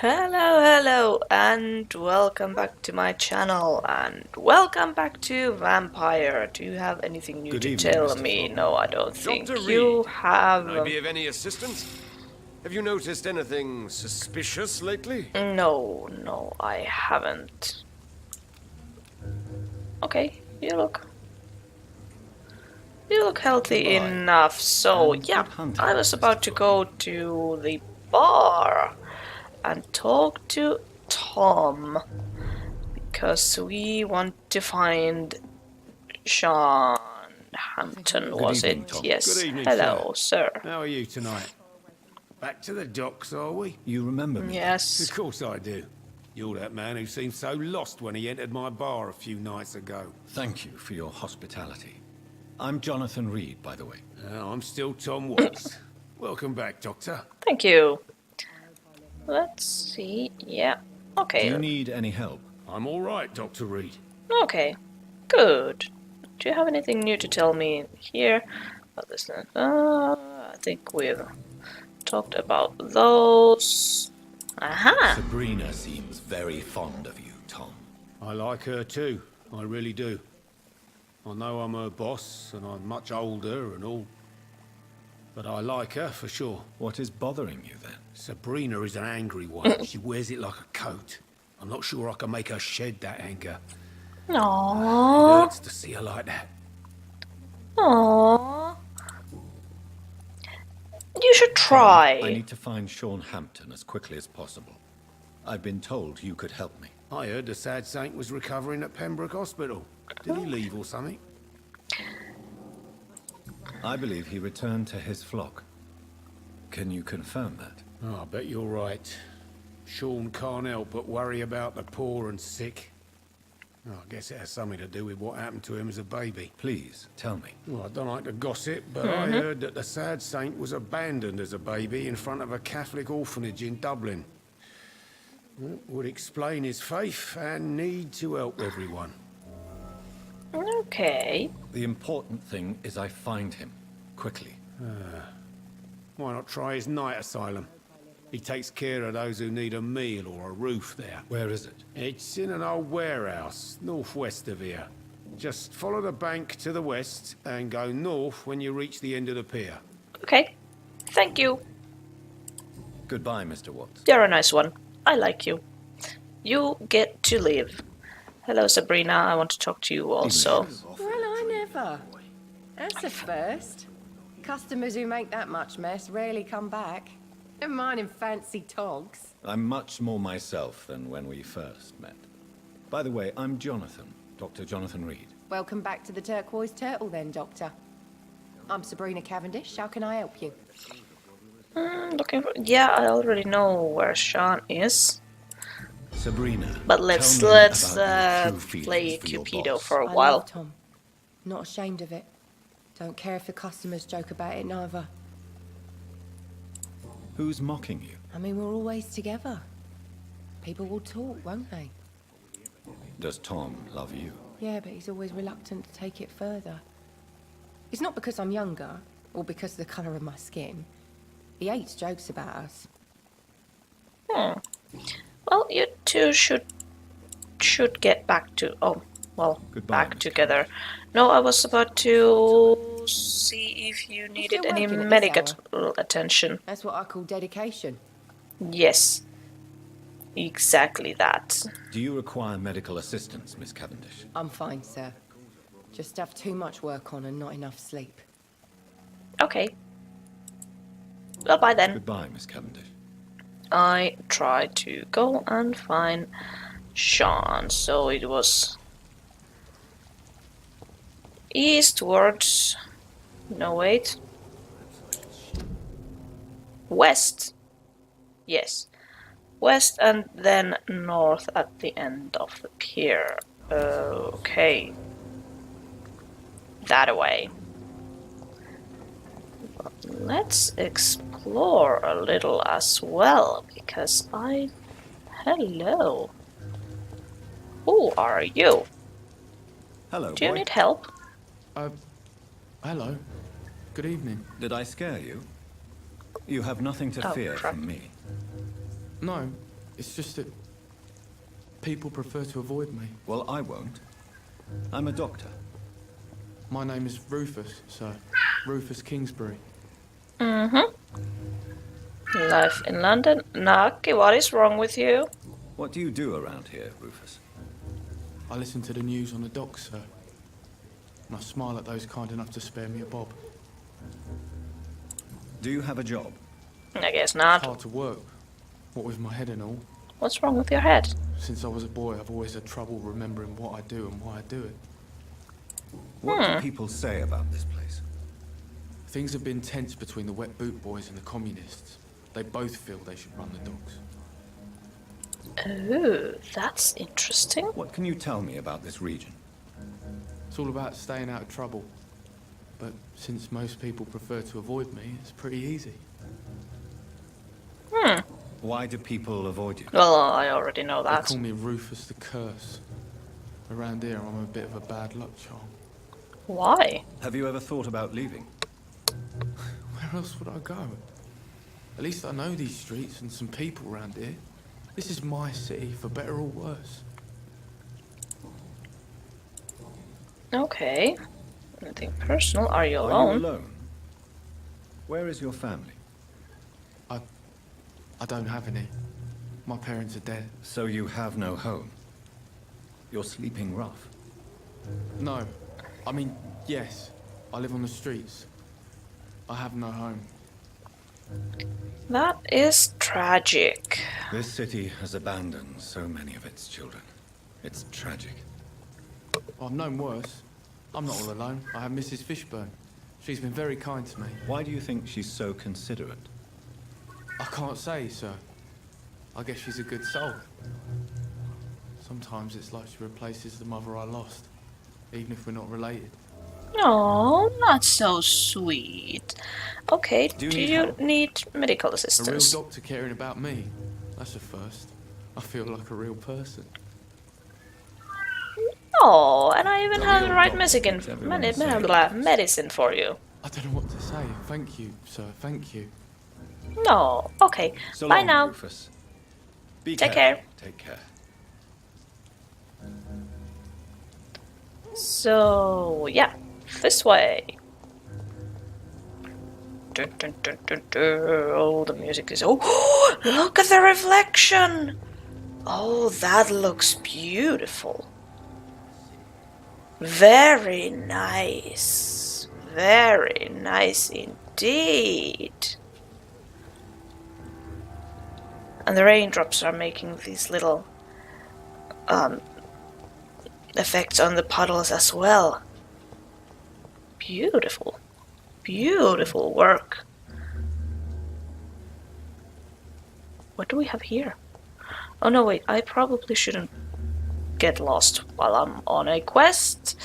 Hello, and welcome back to my channel, and welcome back to Vampyr. Do you have anything new to tell me? No, I don't think you have. Can I be of any assistance? Have you noticed anything suspicious lately? No, I haven't. Okay, you look healthy enough. So yeah, I was about to go to the bar and talk to Tom because we want to find Sean Hampton, was it? Tom. Yes. Good evening, Hello, sir. How are you tonight? Back to the docks, are we? You remember me? Yes. Of course I do. You're that man who seemed so lost when he entered my bar a few nights ago. Thank you for your hospitality. I'm Jonathan Reed, by the way. I'm still Tom Watts. Welcome back, Doctor. Thank you. Let's see. Yeah. Okay. Do you need any help? I'm all right, Dr. Reed. Okay. Good. Do you have anything new to tell me here? I think we've talked about those. Aha! Sabrina seems very fond of you, Tom. I like her too. I really do. I know I'm her boss, and I'm much older and all. But I like her for sure. What is bothering you then? Sabrina is an angry one. She wears it like a coat. I'm not sure I can make her shed that anger. It Aww. hurts to see her like that. Aww. You should try. I need to find Sean Hampton as quickly as possible. I've been told you could help me. I heard the sad saint was recovering at Pembroke Hospital. Did he leave or something? I believe he returned to his flock. Can you confirm that? Oh, I bet you're right. Sean can't help but worry about the poor and sick. Oh, I guess it has something to do with what happened to him as a baby. Please, tell me. Well, I don't like to gossip, but I heard that the sad saint was abandoned as a baby in front of a Catholic orphanage in Dublin. That would explain his faith and need to help everyone. Okay. The important thing is I find him, quickly. Why not try his night asylum? He takes care of those who need a meal or a roof there. Where is it? It's in an old warehouse, northwest of here. Just follow the bank to the west and go north when you reach the end of the pier. Okay. Thank you. Goodbye, Mr. Watts. You're a nice one. I like you. You get to live. Hello, Sabrina. I want to talk to you also. Well, I never. That's a first. Customers who make that much mess rarely come back. Never mind in fancy togs. I'm much more myself than when we first met. By the way, I'm Jonathan, Dr. Jonathan Reed. Welcome back to the Turquoise Turtle then, Doctor. I'm Sabrina Cavendish. How can I help you? Looking for... Yeah, I already know where Sean is. Sabrina, But let's tell me about your true play feelings for your Cupido boss. for a I while. love Tom. Not ashamed of it. Don't care if the customers joke about it neither. Who's mocking you? I mean, we're always together. People will talk, won't they? Does Tom love you? Yeah, but he's always reluctant to take it further. It's not because I'm younger, or because of the colour of my skin. He hates jokes about us. Well, you two should get back to... Oh, well, Goodbye, back Miss together. No, I was about to see if you needed still any working at this medical attention. That's what I call dedication. Yes. Exactly that. Do you require medical assistance, Miss Cavendish? I'm fine, sir. Just have too much work on and not enough sleep. Okay. Well, bye then. Goodbye, Miss Cavendish. I tried to go and find Sean, so it was eastwards. No, wait. West. Yes. West and then north at the end of the pier. Okay. That way. But let's explore a little as well, because Hello. Who are you? Hello, Do you boy. need help? Hello. Good evening. Did I scare you? You have nothing to Oh, fear crap. from me. No, It's just that people prefer to avoid me. Well, I won't. I'm a doctor. My name is Rufus, sir. Rufus Kingsbury. Life in London. Naki, what is wrong with you? What do you do around here, Rufus? I listen to the news on the docks, sir. And I smile at those kind enough to spare me a bob. Do you have a job? I guess It's not. hard to work, what with my head and all. What's wrong with your head? Since I was a boy, I've always had trouble remembering what I do and why I do it. What do people say about this place? Things have been tense between the wet boot boys and the communists. They both feel they should run the docks. Oh, that's interesting. What can you tell me about this region? It's all about staying out of trouble. But since most people prefer to avoid me, it's pretty easy. Why do people avoid you? Well, I already know They that. call me Rufus the Curse. Around here, I'm a bit of a bad luck charm. Why? Have you ever thought about leaving? Where else would I go? At least I know these streets and some people around here. This is my city, for better or worse. Okay. Anything personal? Are you Are alone? you alone? Where is your family? I don't have any. My parents are dead. So you have no home. You're sleeping rough. No. I mean, yes. I live on the streets. I have no home. That is tragic. This city has abandoned so many of its children. It's tragic. I've known worse. I'm not all alone. I have Mrs. Fishburne. She's been very kind to me. Why do you think she's so considerate? I can't say, sir. I guess she's a good soul. Sometimes it's like she replaces the mother I lost, even if we're not related. No, not so sweet. Okay, Do do you need you help? need medical A real assistance? doctor caring about me. That's a first. I feel like a real person. Oh, and I even A have the real right doctor, medicine for you. I don't know what to say. Thank you, sir. Thank you. No, okay. So Bye long, now. Rufus. Be Take careful. care. Take care. So, yeah, this way. Dun, dun, dun, dun, dun. Oh, the music is... Oh, look at the reflection! Oh, that looks beautiful. Very nice. Very nice indeed. And the raindrops are making these little effects on the puddles as well. Beautiful. Beautiful work. What do we have here? Oh no, wait, I probably shouldn't get lost while I'm on a quest.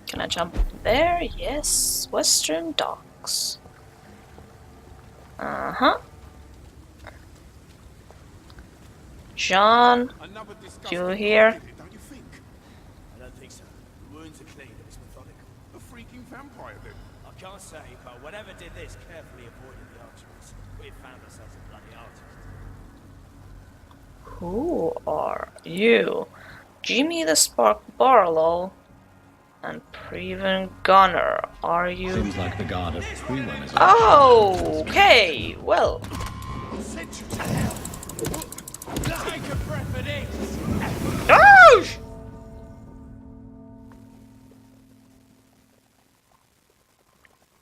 Can I jump there? Yes. Western Docks. Uh-huh. John, you here? Don't you think? I don't think so. The wounds are clean. It was methodical. A freaking vampire, then. I can't say, but whatever did this carefully avoided the archeries. We found ourselves a bloody artist. Who are you? Jimmy the Spark Barlow and Preven Gunner. Are you? Seems like the guard of Prewen is Oh, okay. Well, Sent you to hell. Take a breath of this. oh!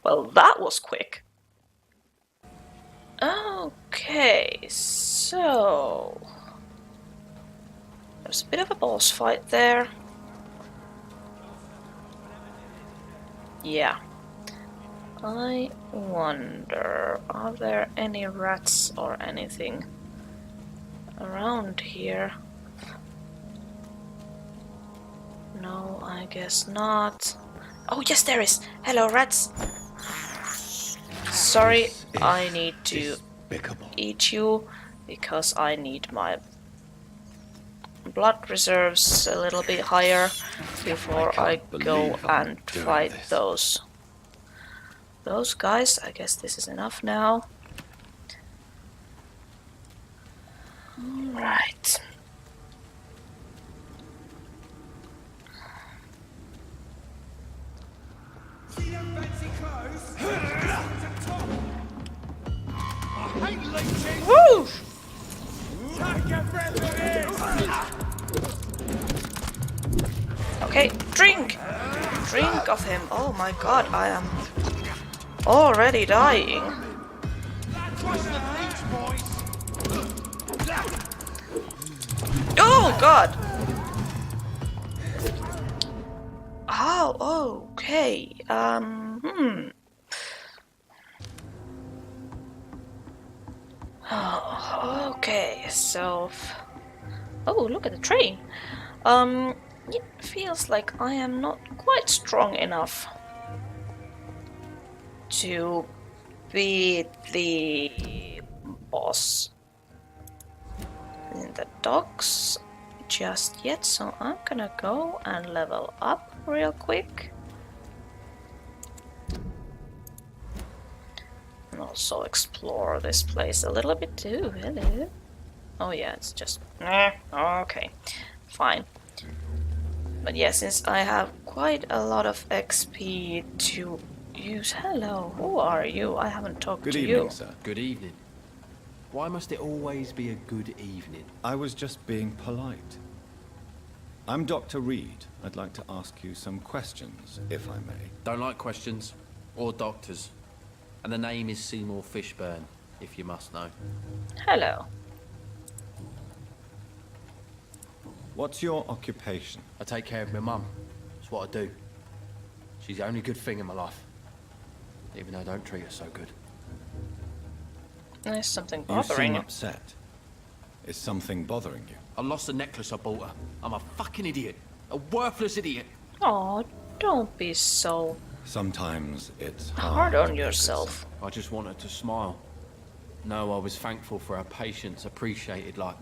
Well, that was quick. Okay, so there's a bit of a boss fight there. Yeah. I wonder, are there any rats or anything around here? No, I guess not. Oh, yes, there is. Hello, rats. Sorry, I need to despicable. eat you because I need my blood reserves a little bit higher before I can't go believe I'm and doing fight this. those those guys. I guess this is enough now. Alright. See them fancy clothes? I hate leeches! Woo! Take a breath of this! Okay, drink! Drink of him. Oh my god, I am already dying. That's what's the leech, boys! Oh god! Oh, okay. Oh, okay, so... Oh, look at the train. It feels like I am not quite strong enough to beat the boss in the docks just yet, so I'm gonna go and level up real quick. And also explore this place a little bit too. Hello. Oh yeah, it's just... okay, fine. But yeah, since I have quite a lot of XP to use... Hello, who are you? I haven't talked Good to evening, you. sir. Good evening. Why must it always be a good evening? I was just being polite. I'm Dr. Reed. I'd like to ask you some questions, if I may. Don't like questions. Or doctors. And the name is Seymour Fishburne, if you must know. Hello. What's your occupation? I take care of my mum. That's what I do. She's the only good thing in my life. Even though I don't treat her so good. There's something You bothering seem you. upset. Is something bothering you? I lost the necklace I bought her. I'm a fucking idiot. A worthless idiot. Oh, don't be so Sometimes it's hard hard on to be yourself. I just want her to smile. No, I was thankful for her patience, appreciated like...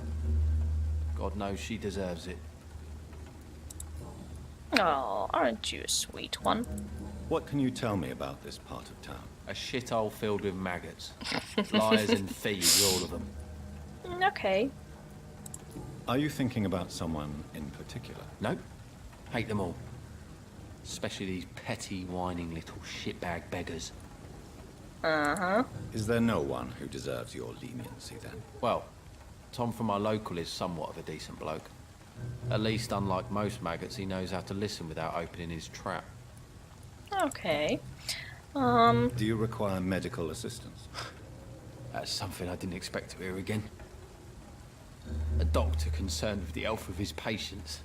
God knows she deserves it. Oh, aren't you a sweet one? What can you tell me about this part of town? A shithole filled with maggots. Liars and thieves, all of them. Okay. Are you thinking about someone in particular? Nope. Hate them all. Especially these petty, whining little shitbag beggars. Uh-huh. Is there no one who deserves your leniency then? Well, Tom from our local is somewhat of a decent bloke. At least, unlike most maggots, he knows how to listen without opening his trap. Okay. Do you require medical assistance? That's something I didn't expect to hear again. A doctor concerned with the health of his patients.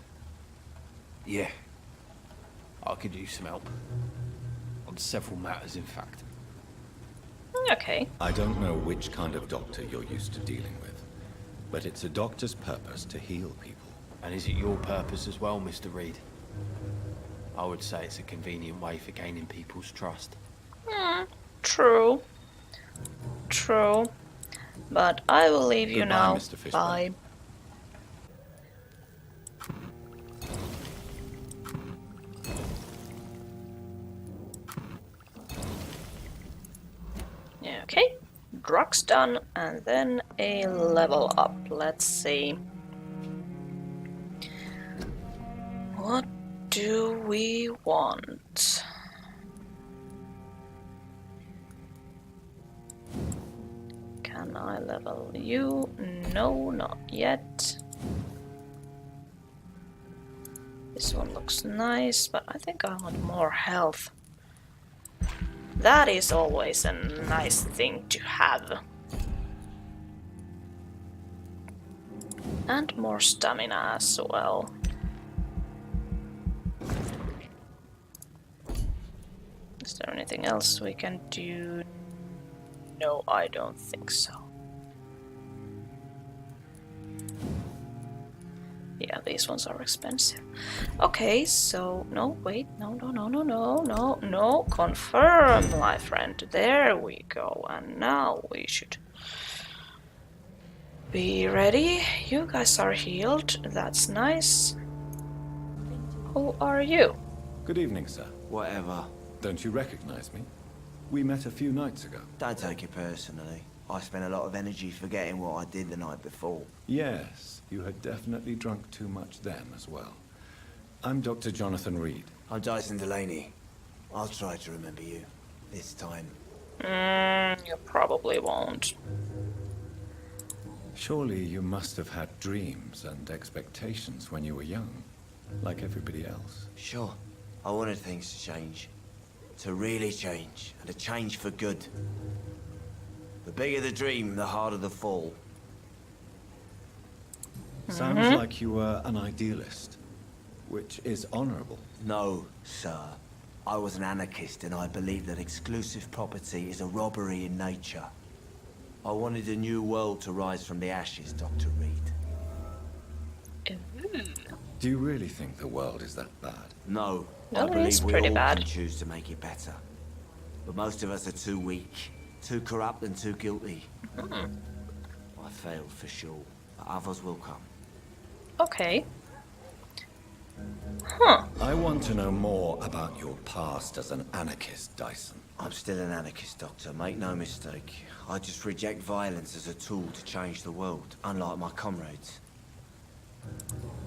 Yeah. I could use some help. On several matters, in fact. Okay. I don't know which kind of doctor you're used to dealing with, but it's a doctor's purpose to heal people. And is it your purpose as well, Mr. Reed? I would say it's a convenient way for gaining people's trust. True. True. But I will leave you Goodbye, now. Mr. Fishburne. Bye. Okay. Drugs done, and then a level up. Let's see. What do we want? Can I level you? No, not yet. This one looks nice, but I think I want more health. That is always a nice thing to have. And more stamina as well. Is there anything else we can do? No, I don't think so. Yeah, these ones are expensive. Okay, so no, wait, no. Confirm, my friend. There we go. And now we should be ready. You guys are healed. That's nice. Who are you? Good evening, sir. Whatever. Don't you recognize me? We met a few nights ago. Don't take it personally. I spent a lot of energy forgetting what I did the night before. Yes, you had definitely drunk too much then as well. I'm Dr. Jonathan Reed. I'm Dyson Delaney. I'll try to remember you. This time. You probably won't. Surely you must have had dreams and expectations when you were young, like everybody else. Sure. I wanted things to change. To really change. And to change for good. The bigger the dream, the harder the fall. Sounds like you were an idealist, which is honorable. No, sir. I was an anarchist and I believed that exclusive property is a robbery in nature. I wanted a new world to rise from the ashes, Dr. Reed. Do you really think the world is that bad? No, No, I it believe is we pretty all bad. can choose to make it better. But most of us are too weak, too corrupt and too guilty. I failed for sure, but others will come. Okay. Huh. I want to know more about your past as an anarchist, Dyson. I'm still an anarchist, Doctor, make no mistake. I just reject violence as a tool to change the world, unlike my comrades.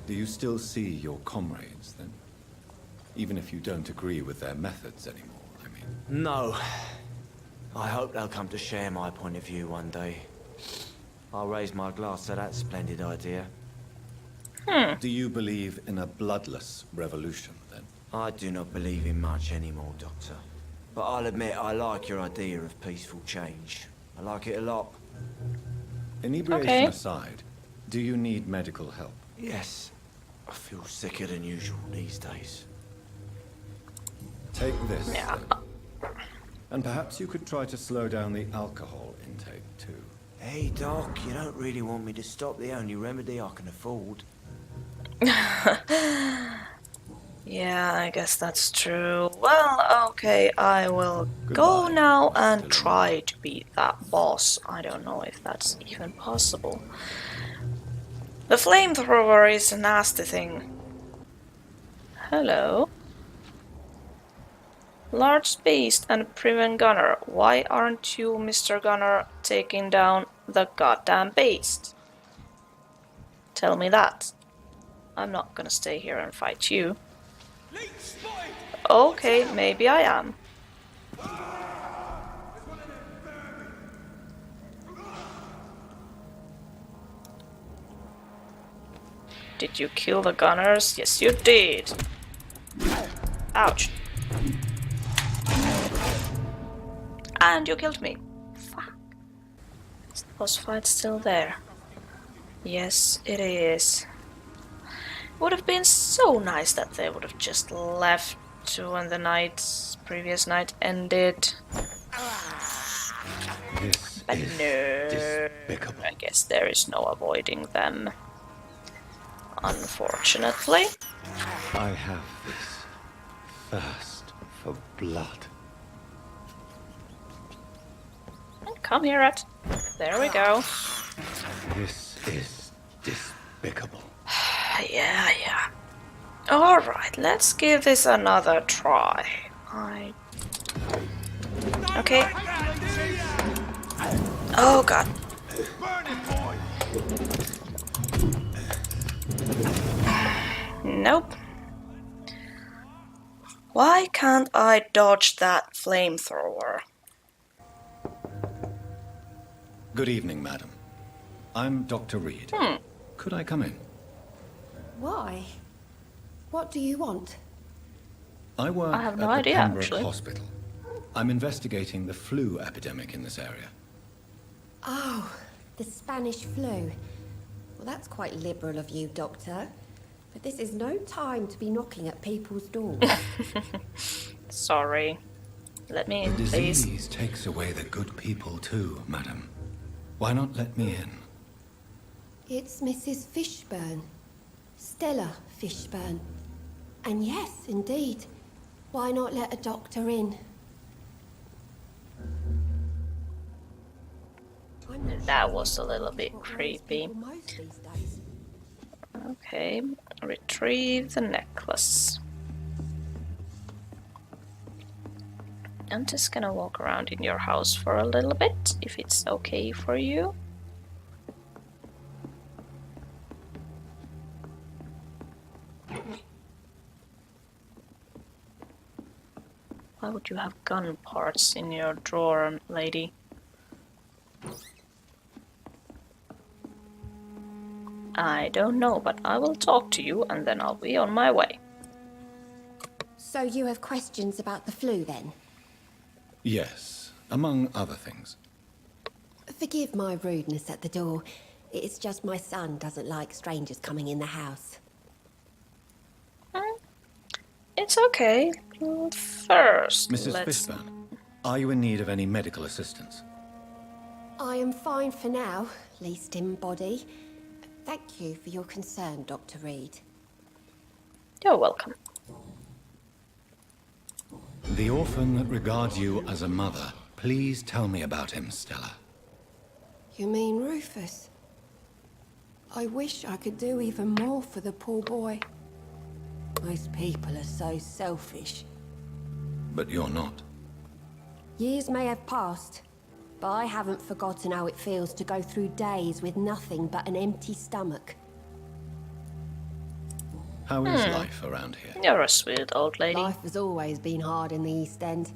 Do you still see your comrades, then? Even if you don't agree with their methods anymore, I mean. No. I hope they'll come to share my point of view one day. I'll raise my glass to that splendid idea. Do you believe in a bloodless revolution, then? I do not believe in much anymore, Doctor. But I'll admit I like your idea of peaceful change. I like it a lot. Inebriation Okay. aside, do you need medical help? Yes. I feel sicker than usual these days. Take this, Yeah. then. And perhaps you could try to slow down the alcohol intake, too. Hey, Doc, you don't really want me to stop the only remedy I can afford. Yeah, I guess that's true. Well, okay, I will go Goodbye, now Mr. and Delaney. try to beat that boss. I don't know if that's even possible. The flamethrower is a nasty thing. Hello. Large beast and prevent gunner. Why aren't you, Mr. Gunner, taking down the goddamn beast? Tell me that. I'm not gonna stay here and fight you. Okay, maybe I am. Did you kill the gunners? Yes, you did. Ouch. And you killed me. Fuck. Is the boss fight still there? Yes, it is. Would have been so nice that they would have just left when the previous night ended. This But is no, despicable. I guess there is no avoiding them. Unfortunately. I have this thirst for blood. Come here, Rat. There we go. This is despicable. Yeah. Alright, let's give this another try. Okay. Oh god. Nope. Why can't I dodge that flamethrower? Good evening, madam. I'm Dr. Reed. Could I come in? Why? What do you want? I work I have at no the idea, Pembroke actually. Hospital. I'm investigating the flu epidemic in this area. Oh, the Spanish flu. Well, that's quite liberal of you, Doctor. But this is no time to be knocking at people's doors. Sorry. Let me in, The please. disease takes away the good people too, madam. Why not let me in? It's Mrs. Fishburne. Stella Fishburne. And yes, indeed. Why not let a doctor in? I'm not That sure was a little bit what most creepy. people most these days. Okay, retrieve the necklace. I'm just gonna walk around in your house for a little bit, if it's okay for you. Why would you have gun parts in your drawer, lady? I don't know, but I will talk to you and then I'll be on my way. So you have questions about the flu, then? Yes, among other things. Forgive my rudeness at the door. It's just my son doesn't like strangers coming in the house. It's okay. First, Mrs. let's... Fishburne, are you in need of any medical assistance? I am fine for now, least in body. Thank you for your concern, Dr. Reed. You're welcome. The orphan that regards you as a mother. Please tell me about him, Stella. You mean Rufus? I wish I could do even more for the poor boy. Most people are so selfish. But you're not. Years may have passed, but I haven't forgotten how it feels to go through days with nothing but an empty stomach. How is life around here? You're a sweet old lady. Life has always been hard in the East End.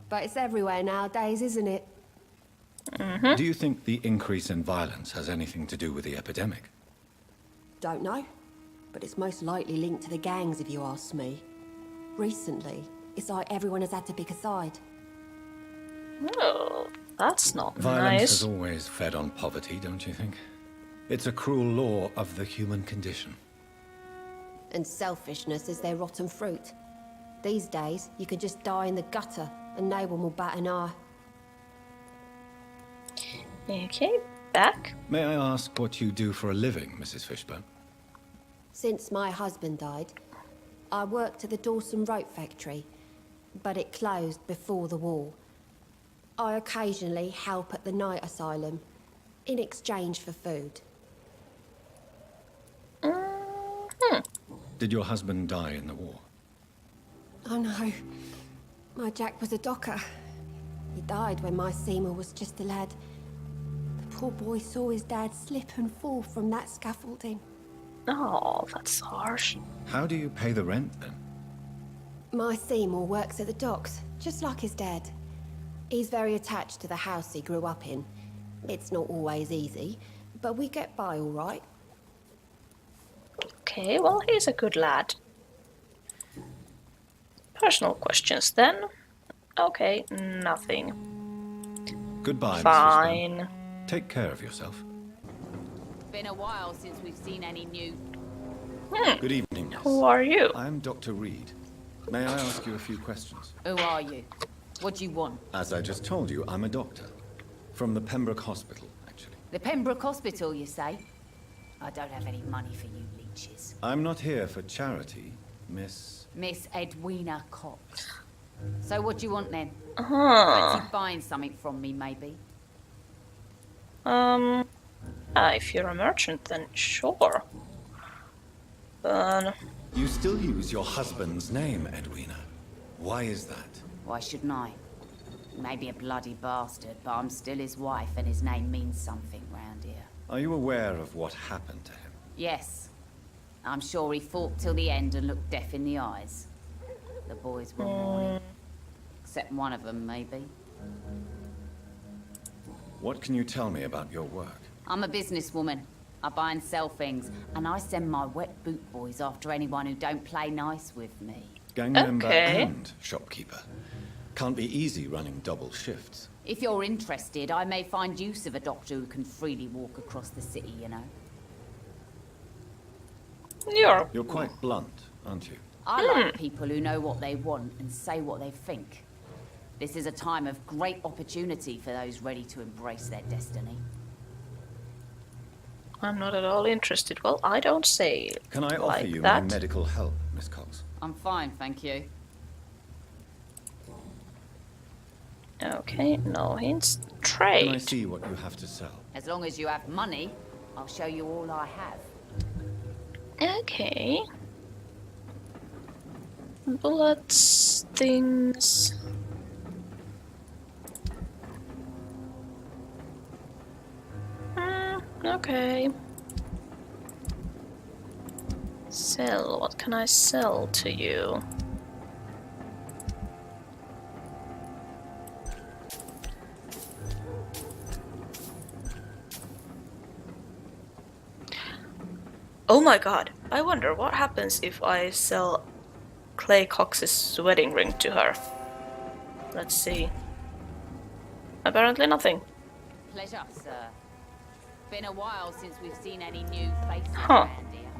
But it's everywhere nowadays, isn't it? Do you think the increase in violence has anything to do with the epidemic? Don't know. But it's most likely linked to the gangs, if you ask me. Recently, it's like everyone has had to pick a side. Oh, that's not Violence nice. has always fed on poverty, don't you think? It's a cruel law of the human condition. And selfishness is their rotten fruit. These days, you can just die in the gutter and no one will bat an eye. Okay, back. May I ask what you do for a living, Mrs. Fishburne? Since my husband died, I worked at the Dawson Rope factory, but it closed before the war. I occasionally help at the night asylum, in exchange for food. Did your husband die in the war? Oh no, my Jack was a docker. He died when my Seymour was just a lad. The poor boy saw his dad slip and fall from that scaffolding. Oh, that's harsh. How do you pay the rent, then? My Seymour works at the docks, just like his dad. He's very attached to the house he grew up in. It's not always easy, but we get by all right. Okay, well, he's a good lad. Personal questions, then? Okay, nothing. Goodbye, Mrs. Fishburne. Fine. Take care of yourself. Been a while since we've seen any new... Good evening, miss. Who are you? I'm Dr. Reed. May I ask you a few questions? Who are you? What do you want? As I just told you, I'm a doctor. From the Pembroke Hospital, actually. The Pembroke Hospital, you say? I don't have any money for you leeches. I'm not here for charity, Miss... Miss Edwina Cox. So what do you want then? Uh-huh. Fancy buying something from me, maybe? If you're a merchant, then sure. You still use your husband's name, Edwina. Why is that? Why shouldn't I? He may be a bloody bastard, but I'm still his wife and his name means something round here. Are you aware of what happened to him? Yes. I'm sure he fought till the end and looked death in the eyes. The boys were mourning. Except one of them, maybe. What can you tell me about your work? I'm a businesswoman. I buy and sell things, and I send my wet boot boys after anyone who don't play nice with me. Gang member Okay. and shopkeeper. Can't be easy running double shifts. If you're interested, I may find use of a doctor who can freely walk across the city, you know. You're quite blunt, aren't you? I like people who know what they want and say what they think. This is a time of great opportunity for those ready to embrace their destiny. I'm not at all interested. Well, I don't say Can I offer like you that. my medical help, Miss Cox? I'm fine, thank you. Okay, no hints. Can I Trade. see what you have to sell? As long as you have money, I'll show you all I have. Okay. Bullets, things. Okay. Sell. What can I sell to you? Oh my god. I wonder what happens if I sell Clay Cox's wedding ring to her. Let's see. Apparently nothing. Pleasure, sir. Been a while since we've seen any new faces Huh. around here.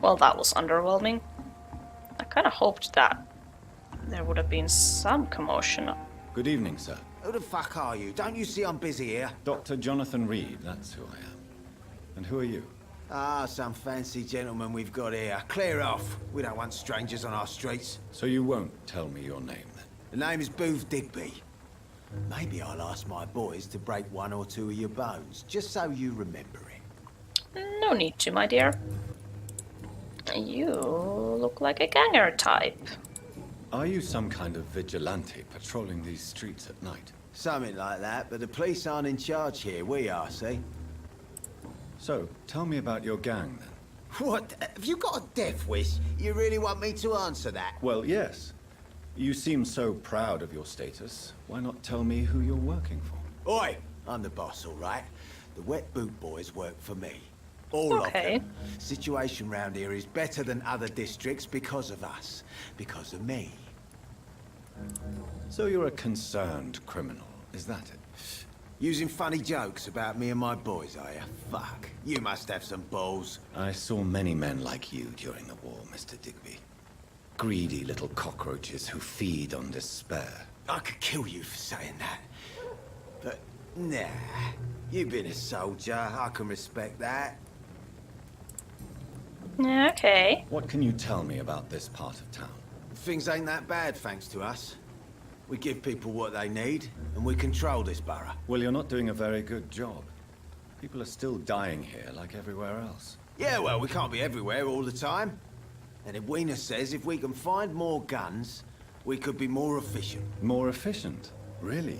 Well, that was underwhelming. I kind of hoped that there would have been some commotion. Good evening, sir. Who the fuck are you? Don't you see I'm busy here? Dr. Jonathan Reed, that's who I am. And who are you? Ah, some fancy gentleman we've got here. Clear off. We don't want strangers on our streets. So you won't tell me your name, then? The name is Booth Digby. Maybe I'll ask my boys to break one or two of your bones, just so you remember it. No need to, my dear. You look like a ganger type. Are you some kind of vigilante patrolling these streets at night? Something like that, but the police aren't in charge here. We are, see? So, tell me about your gang, then. What? Have you got a death wish? You really want me to answer that? Well, yes. You seem so proud of your status. Why not tell me who you're working for? Oi! I'm the boss, all right? The Wet Boot Boys work for me. All Okay. of them. Situation round here is better than other districts because of us. Because of me. So you're a concerned criminal, is that it? Using funny jokes about me and my boys, are you? Fuck. You must have some balls. I saw many men like you during the war, Mr. Digby. Greedy little cockroaches who feed on despair. I could kill you for saying that. But, nah. You've been a soldier. I can respect that. Okay. What can you tell me about this part of town? Things ain't that bad, thanks to us. We give people what they need, and we control this borough. Well, you're not doing a very good job. People are still dying here like everywhere else. Yeah, well, we can't be everywhere all the time. And Edwina says if we can find more guns, we could be more efficient. More efficient? Really?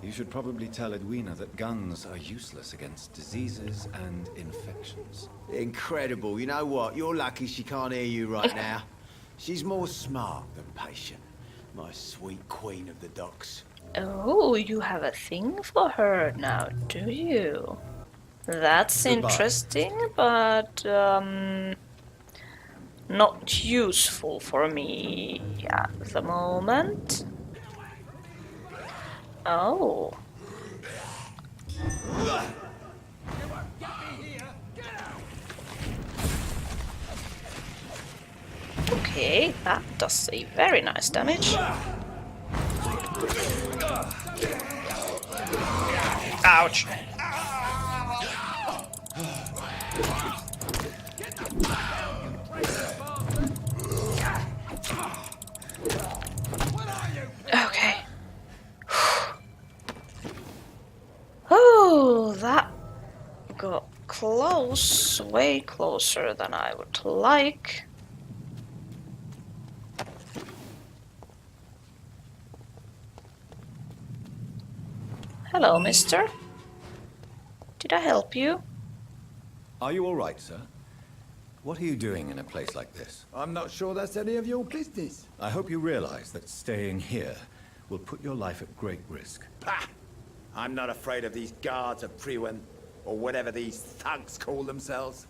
You should probably tell Edwina that guns are useless against diseases and infections. Incredible. You know what? You're lucky she can't hear you right now. She's more smart than patient. My sweet queen of the docks. Oh, you have a thing for her now, do you? That's Goodbye. interesting, but not useful for me at the moment. Oh. Okay, that does a very nice damage. Ouch. Okay. Oh, that got close, way closer than I would like. Hello, mister. Did I help you? Are you all right, sir? What are you doing in a place like this? I'm not sure that's any of your business. I hope you realize that staying here will put your life at great risk. Pah! I'm not afraid of these guards of Priwen, or whatever these thugs call themselves.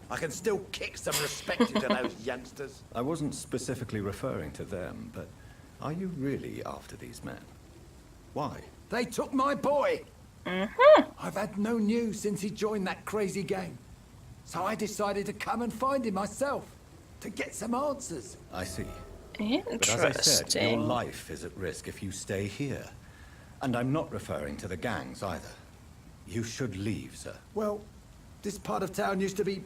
I can still kick some respect into those youngsters. I wasn't specifically referring to them, but are you really after these men? Why? They took my boy! Mm-hmm. I've had no news since he joined that crazy gang. So I decided to come and find him myself, to get some answers. I see. Interesting. But as I said, your life is at risk if you stay here. And I'm not referring to the gangs either. You should leave, sir. Well, this part of town used to be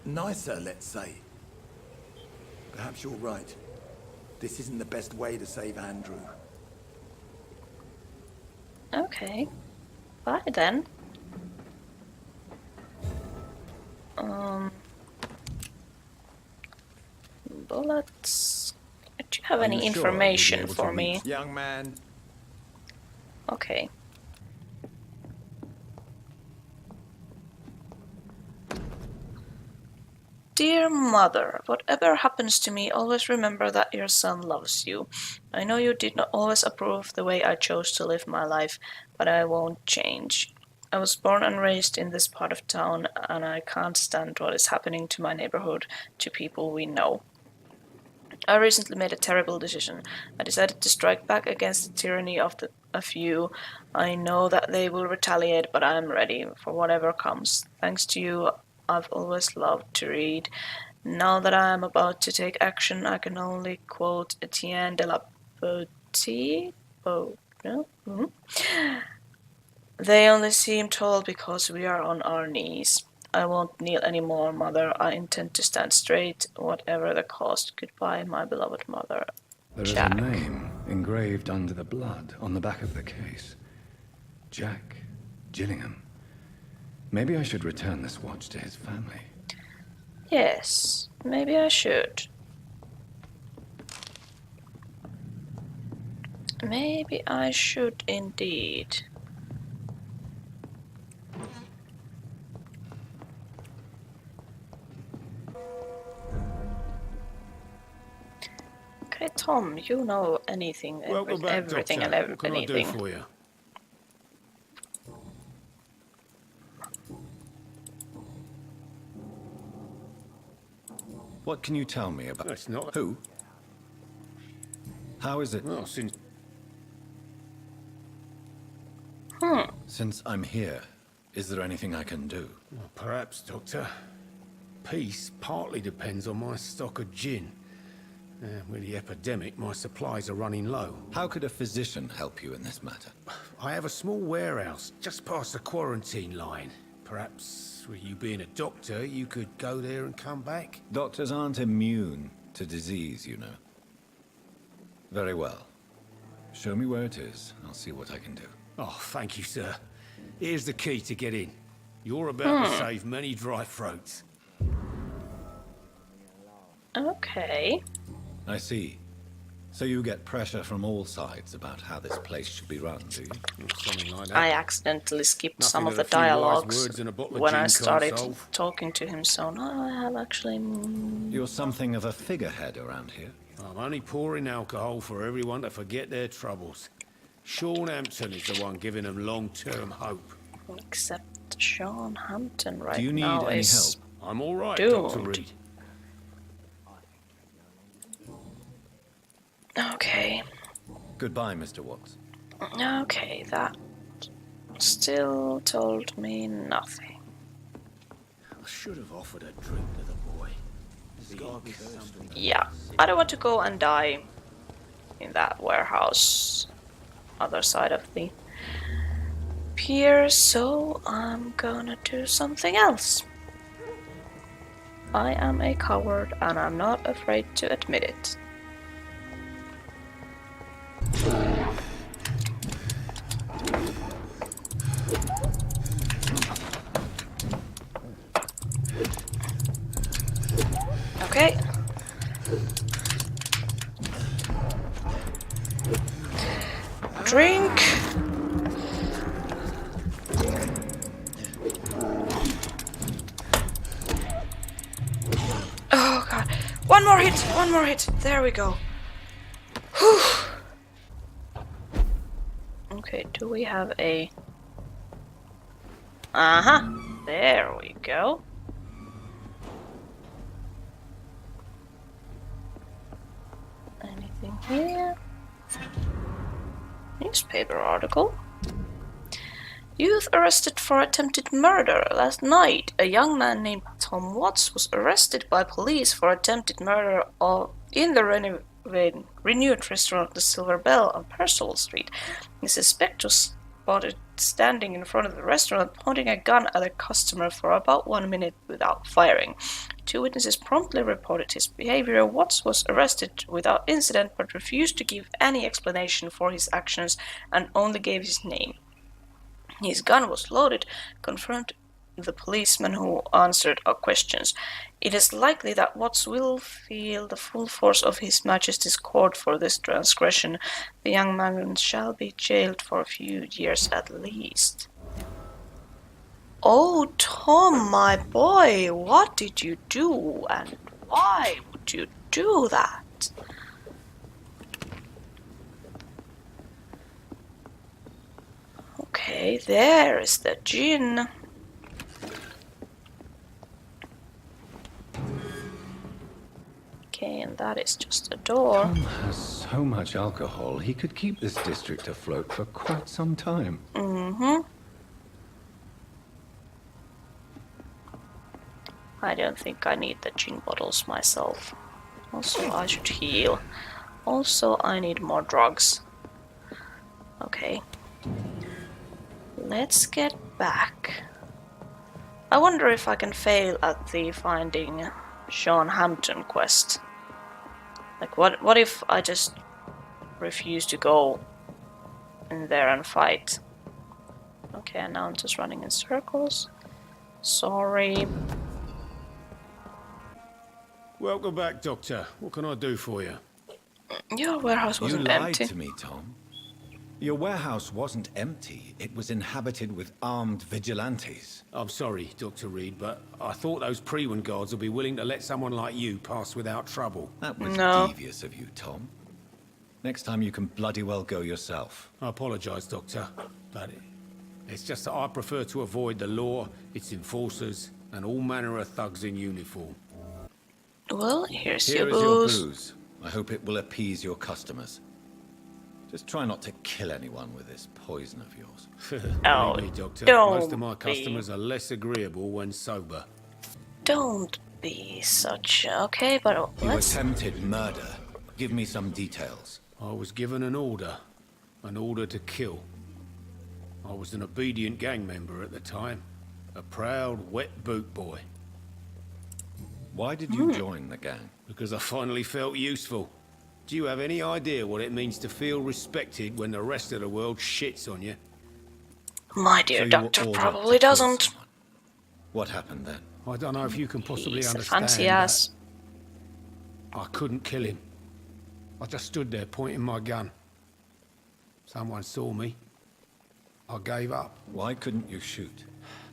nicer, let's say. Perhaps you're right. This isn't the best way to save Andrew. Okay. Bye then. Bullets. Do you have Are any you sure you'll be information able to for me? reach- Young man, Okay. Dear Mother, whatever happens to me, always remember that your son loves you. I know you did not always approve the way I chose to live my life, but I won't change. I was born and raised in this part of town, and I can't stand what is happening to my neighborhood, to people we know. I recently made a terrible decision. I decided to strike back against the tyranny of a few. I know that they will retaliate, but I am ready for whatever comes. Thanks to you, I've always loved to read. Now that I am about to take action, I can only quote Etienne de la Boétie. They only seem tall because we are on our knees. I won't kneel anymore, Mother. I intend to stand straight, whatever the cost. Goodbye, my beloved mother. There is Jack. a name engraved under the blood on the back of the case. Jack Gillingham. Maybe I should return this watch to his family. Yes, maybe I should. Maybe I should indeed. Okay, Tom, you know anything, Welcome back, everything Doctor. and What can I do anything. for you? What can you tell me about... That's not... Who? How is it... Well, since... Since I'm here, is there anything I can do? Well, perhaps, Doctor. Peace partly depends on my stock of gin. With the epidemic, my supplies are running low. How could a physician help you in this matter? I have a small warehouse just past the quarantine line. Perhaps, with you being a doctor, you could go there and come back? Doctors aren't immune to disease, you know. Very well. Show me where it is. I'll see what I can do. Oh, thank you, sir. Here's the key to get in. You're about to save many dry throats. Okay. I see. So you get pressure from all sides about how this place should be run, do you? Something like that. I accidentally skipped some Nothing of that the a few wise dialogues words and a bottle of when gin I can't started solve. talking to him, so now I have actually... You're something of a figurehead around here. I'm only pouring alcohol for everyone to forget their troubles. Sean Hampton is the one giving them long-term hope. Except Sean Hampton right Do you need now any is help? I'm all right, doomed. Dr. Reed. Okay. Goodbye, Mr. Watts. Okay, that still told me nothing. I should have offered a drink to the boy. Yeah, I don't want to go and die in that warehouse other side of the pier, so I'm gonna do something else. I am a coward and I'm not afraid to admit it. Okay. Drink. Oh god. One more hit, one more hit. There we go. Whew. Okay, do we have a... Uh-huh. There we go. Anything here? Newspaper article. Youth arrested for attempted murder. Last night, a young man named Tom Watts was arrested by police for attempted murder in the renewed restaurant The Silver Bell on Percival Street. The suspect was spotted standing in front of the restaurant pointing a gun at a customer for about 1 minute without firing. 2 witnesses promptly reported his behavior. Watts was arrested without incident but refused to give any explanation for his actions and only gave his name. His gun was loaded, confirmed the policeman who answered our questions. It is likely that Watts will feel the full force of His Majesty's court for this transgression. The young man shall be jailed for a few years at least. Oh, Tom, my boy, what did you do, and why would you do that? Okay, there is the gin. Okay, and that is just a door. Tom has so much alcohol, he could keep this district afloat for quite some time. Mm-hmm. I don't think I need the gin bottles myself. Also, I should heal. Also, I need more drugs. Okay. Let's get back. I wonder if I can fail at the finding Sean Hampton quest. Like, what if I just refuse to go in there and fight? Okay, and now I'm just running in circles. Sorry. Welcome back, Doctor. What can I do for you? Your warehouse wasn't You lied empty. to me, Tom. Your warehouse wasn't empty. It was inhabited with armed vigilantes. I'm sorry, Dr. Reed, but I thought those Prewen guards would be willing to let someone like you pass without trouble. That was No. devious of you, Tom. Next time you can bloody well go yourself. I apologize, Doctor, but it's just that I prefer to avoid the law, its enforcers, and all manner of thugs in uniform. Well, here's Here your is your booze. booze. I hope it will appease your customers. Just try not to kill anyone with this poison of yours. Oh, Believe me, Doctor, don't most of my be. customers are less agreeable when sober. Don't be such. Okay, but You let's. attempted murder. Give me some details. I was given an order to kill. I was an obedient gang member at the time, a proud wet boot boy. Why did you join the gang? Because I finally felt useful. Do you have any idea what it means to feel respected when the rest of the world shits on you? My So dear you were doctor ordered probably to kill doesn't. someone. What happened then? I don't know if you can possibly He's a understand. fancy but ass. I couldn't kill him. I just stood there pointing my gun. Someone saw me. I gave up. Why couldn't you shoot?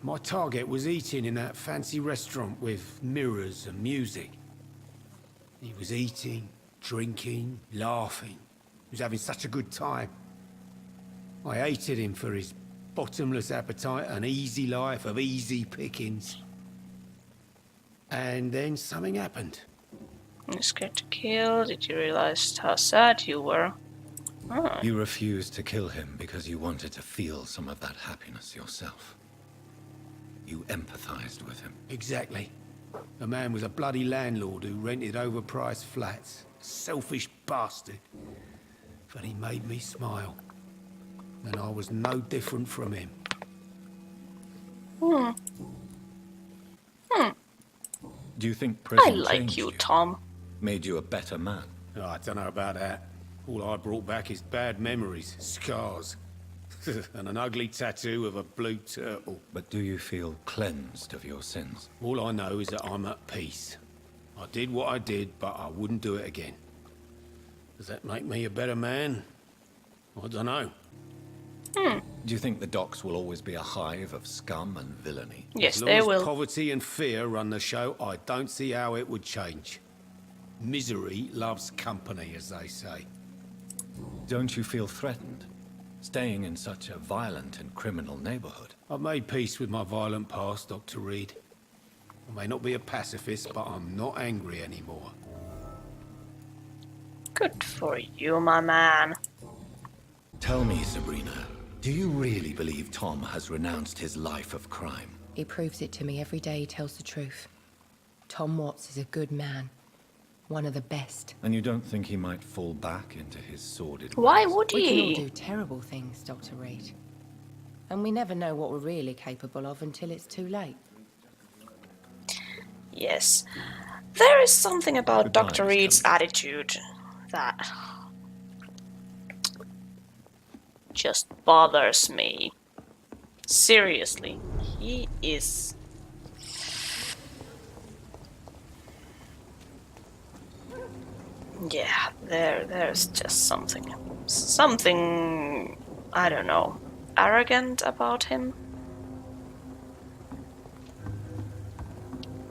My target was eating in that fancy restaurant with mirrors and music. He was eating, drinking, laughing. He was having such a good time. I hated him for his bottomless appetite and easy life of easy pickings. And then something happened. You're scared to kill. Did you realize how sad you were? Oh. You refused to kill him because you wanted to feel some of that happiness yourself. You empathized with him. Exactly. The man was a bloody landlord who rented overpriced flats. Selfish bastard. But he made me smile. And I was no different from him. Do you think prison I like changed you, Tom. Made you a better man? Oh, I don't know about that. All I brought back is bad memories, scars, and an ugly tattoo of a blue turtle. But do you feel cleansed of your sins? All I know is that I'm at peace. I did what I did, but I wouldn't do it again. Does that make me a better man? I don't know. Do you think the docks will always be a hive of scum and villainy? Yes, As long they as will. poverty and fear run the show, I don't see how it would change. Misery loves company, as they say. Don't you feel threatened? Staying in such a violent and criminal neighborhood? I've made peace with my violent past, Dr. Reed. I may not be a pacifist, but I'm not angry anymore. Good for you, my man. Tell me, Sabrina, do you really believe Tom has renounced his life of crime? He proves it to me every day he tells the truth. Tom Watts is a good man. One of the best. And you don't think he might fall back into his sordid Why ways? would We can all he? do terrible things, Dr. Reed. And we never know what we're really capable of until it's too late. Yes. There is something about Goodbye, Dr. Miss Reed's Cummings. attitude that just bothers me. Seriously, he is... Yeah, there's just something, I don't know, arrogant about him.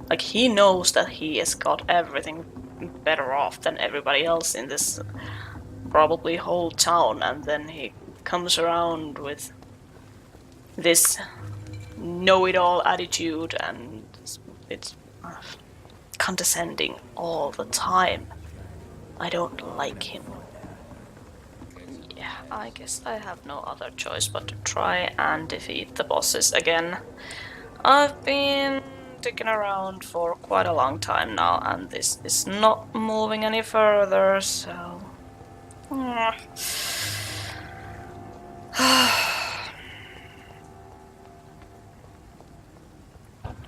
Like, he knows that he has got everything better off than everybody else in this probably whole town, and then he comes around with this know-it-all attitude, and it's condescending all the time. I don't like him. Yeah, I guess I have no other choice but to try and defeat the bosses again. I've been sticking around for quite a long time now, and this is not moving any further, so...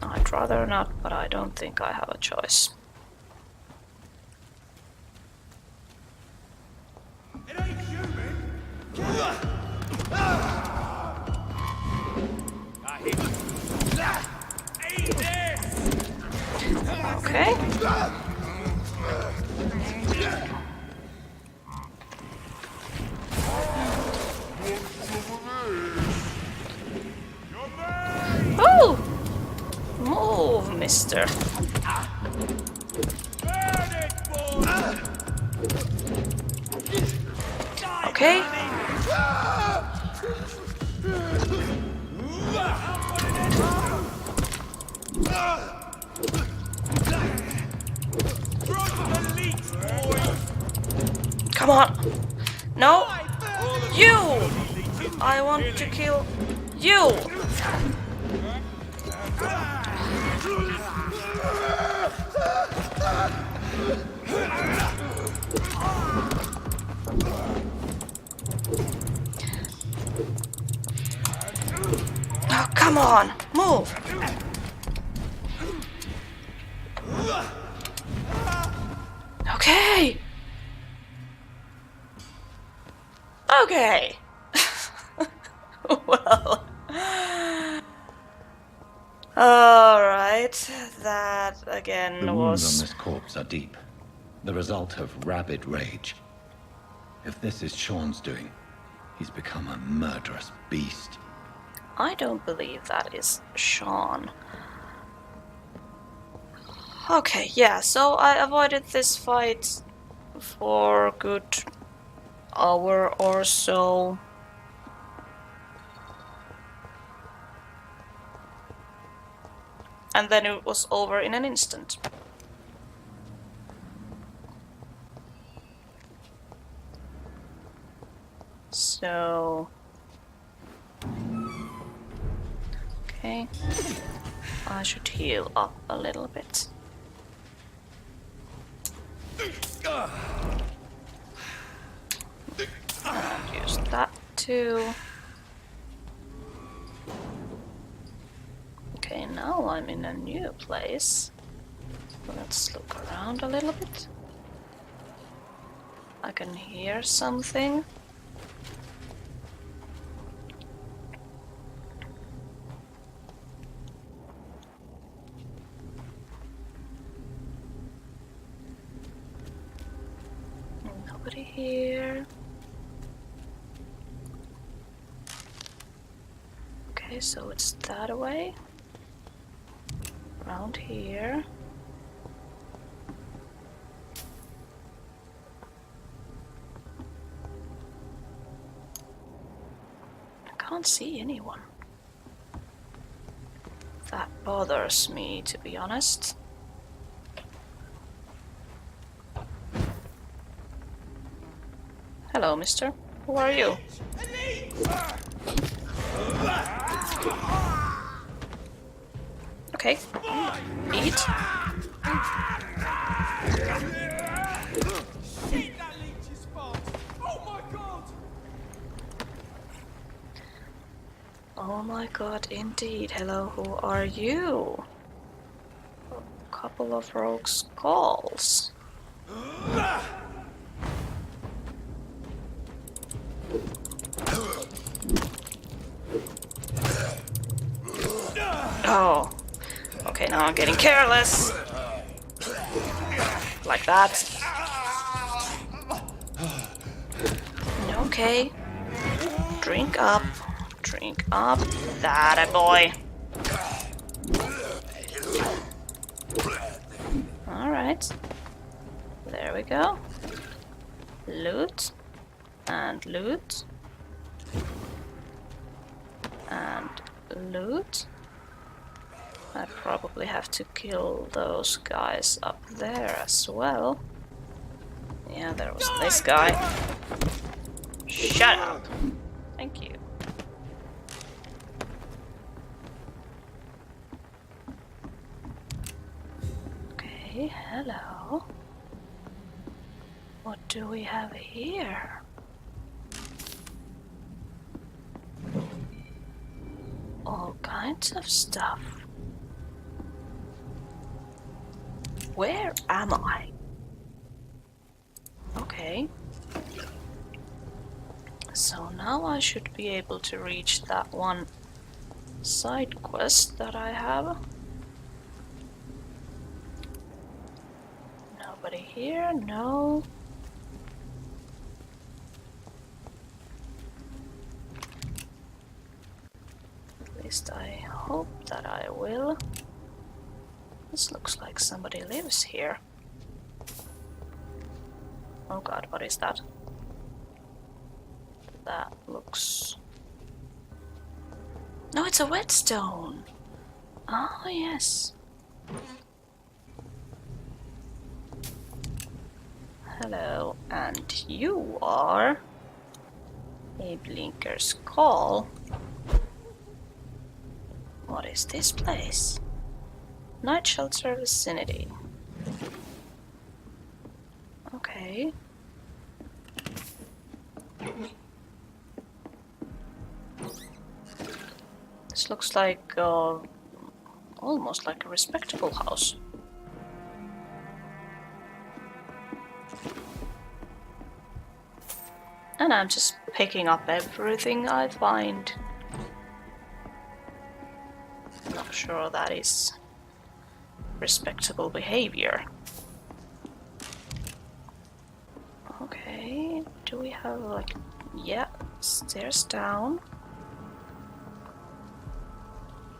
I'd rather not, but I don't think I have a choice. Okay. Oh! Move, mister. Okay. Come on. No. You. I want to kill you. Oh, come on. Move. Okay. Okay. Well. Alright. That again The was... wounds on this corpse are deep. The result of rabid rage. If this is Sean's doing, he's become a murderous beast. I don't believe that is Sean. Okay, yeah, so I avoided this fight for a good hour or so. And then it was over in an instant. So... okay. I should heal up a little bit. Use that too. Okay, now I'm in a new place. Let's look around a little bit. I can hear something. Nobody here. Okay, so it's that way. Around here. I can't see anyone. That bothers me, to be honest. Hello, mister. Who are you? Okay. Eat. Oh my god, indeed. Hello, who are you? A couple of rogue skulls. Oh. Okay, now I'm getting careless. Like that. Okay. Drink up. Drink up. That a boy. Alright. There we go. Loot. And loot. And loot. I probably have to kill those guys up there as well. Yeah, there was this guy. Shut up! Thank you. Okay, hello. What do we have here? All kinds of stuff. Where am I? Okay. So now I should be able to reach that one side quest that I have. Nobody here? No. At least I hope that I will. This looks like somebody lives here. Oh god, what is that? That looks... No, it's a whetstone! Oh, yes. Hello, and you are... a Blinker's Call. What is this place? Night shelter vicinity. Okay. This looks like almost like a respectable house. And I'm just picking up everything I find. Not sure that is respectable behavior. Okay, do we have like... yeah, stairs down.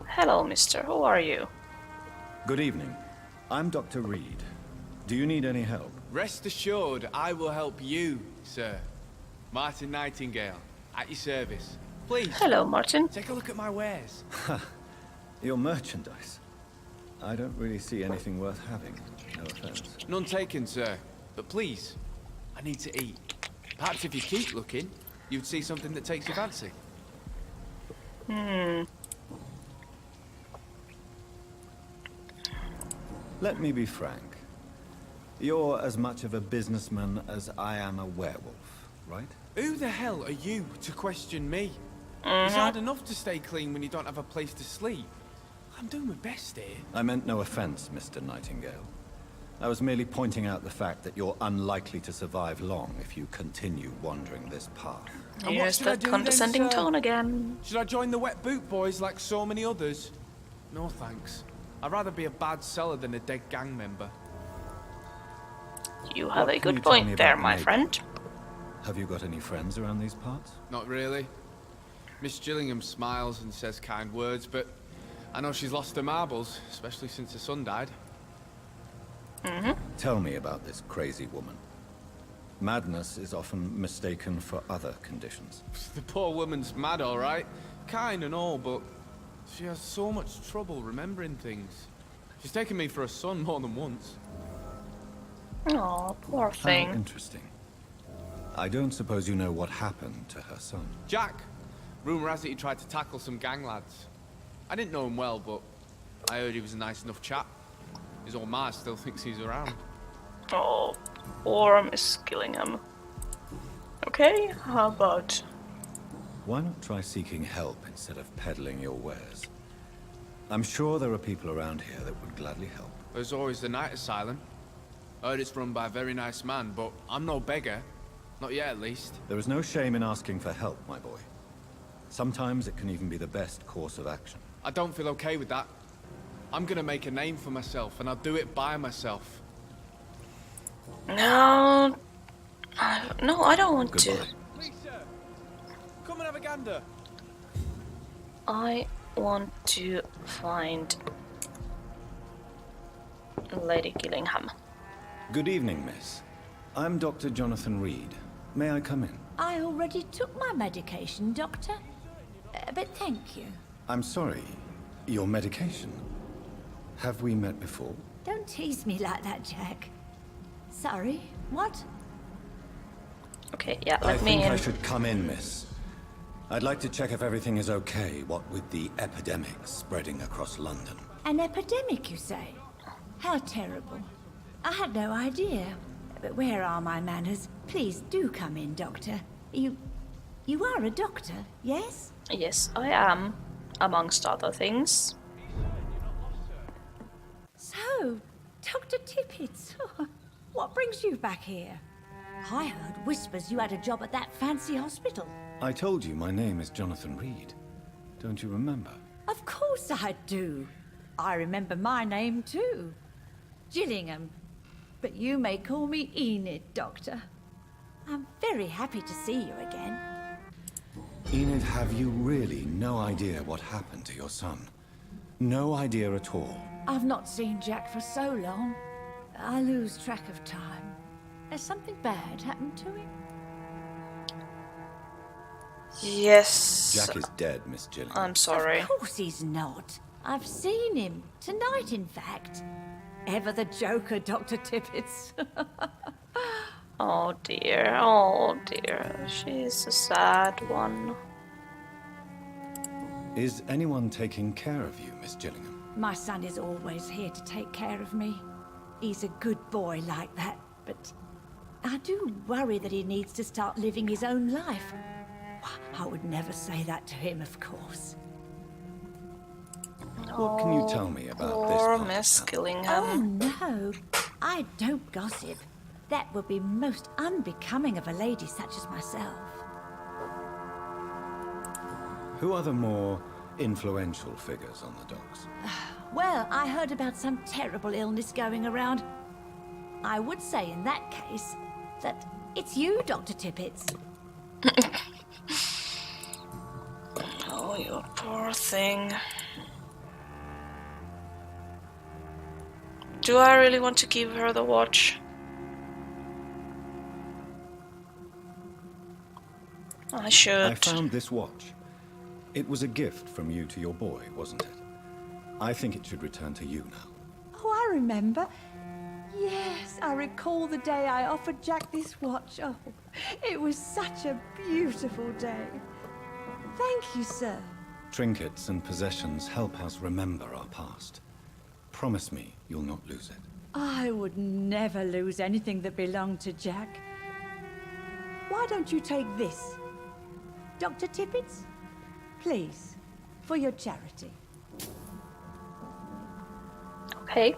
Hello, mister, who are you? Good evening. I'm Dr. Reed. Do you need any help? Rest assured, I will help you, sir. Martin Nightingale, at your service. Please. Hello, Martin. Take a look at my wares. Your merchandise. I don't really see anything worth having. No offense. None taken, sir. But please, I need to eat. Perhaps if you keep looking, you'd see something that takes your fancy. Let me be frank. You're as much of a businessman as I am a werewolf, right? Who the hell are you to question me? It's hard enough to stay clean when you don't have a place to sleep. I'm doing my best here. I meant no offense, Mr. Nightingale. I was merely pointing out the fact that you're unlikely to survive long if you continue wandering this path. Here's that condescending tone again. Should I join the wet boot boys like so many others? No thanks. I'd rather be a bad seller than a dead gang member. You have a good point there, my friend. Have you got any friends around these parts? Not really. Miss Gillingham smiles and says kind words, but I know she's lost her marbles, especially since her son died. Tell me about this crazy woman. Madness is often mistaken for other conditions. The poor woman's mad, all right. Kind and all, but she has so much trouble remembering things. She's taken me for a son more than once. Oh, poor thing. How interesting. I don't suppose you know what happened to her son. Jack. Rumour has it he tried to tackle some gang lads. I didn't know him well, but I heard he was a nice enough chap. His old ma still thinks he's around. Oh, poor Miss Gillingham. Okay, how about... Why not try seeking help instead of peddling your wares? I'm sure there are people around here that would gladly help. There's always the night asylum. I heard it's run by a very nice man, but I'm no beggar. Not yet, at least. There is no shame in asking for help, my boy. Sometimes it can even be the best course of action. I don't feel okay with that. I'm gonna make a name for myself, and I'll do it by myself. No... no, I don't want to. Please, sir. Come and have a gander. I want to find Lady Gillingham. Good evening, miss. I'm Dr. Jonathan Reed. May I come in? I already took my medication, Doctor. But thank you. I'm sorry. Your medication? Have we met before? Don't tease me like that, Jack. Sorry, what? Okay, yeah, I let me think in. I should come in, miss. I'd like to check if everything is okay, what with the epidemic spreading across London. An epidemic, you say? How terrible. I had no idea. But where are my manners? Please do come in, Doctor. You are a doctor, yes? Yes, I am, amongst other things. So, Dr. Tippett, what brings you back here? I heard whispers you had a job at that fancy hospital. I told you my name is Jonathan Reed. Don't you remember? Of course I do. I remember my name too. Gillingham. But you may call me Enid, Doctor. I'm very happy to see you again. Enid, have you really no idea what happened to your son? No idea at all? I've not seen Jack for so long. I lose track of time. Has something bad happened to him? Yes. Jack is dead, Miss Gillingham. I'm sorry. Of course he's not. I've seen him. Tonight, in fact. Ever the joker, Dr. Tippett. Oh dear, oh dear. She's a sad one. Is anyone taking care of you, Miss Gillingham? My son is always here to take care of me. He's a good boy like that, but I do worry that he needs to start living his own life. I would never say that to him, of course. What can you tell me about this? Poor Miss Gillingham. Oh, no. I don't gossip. That would be most unbecoming of a lady such as myself. Who are the more influential figures on the docks? Well, I heard about some terrible illness going around. I would say in that case that it's you, Dr. Tippett. Oh, you poor thing. Do I really want to give her the watch? I should. I found this watch. It was a gift from you to your boy, wasn't it? I think it should return to you now. Oh, I remember. Yes, I recall the day I offered Jack this watch. Oh, it was such a beautiful day. Thank you, sir. Trinkets and possessions help us remember our past. Promise me you'll not lose it. I would never lose anything that belonged to Jack. Why don't you take this? Dr. Tippett? Please, for your charity. Okay,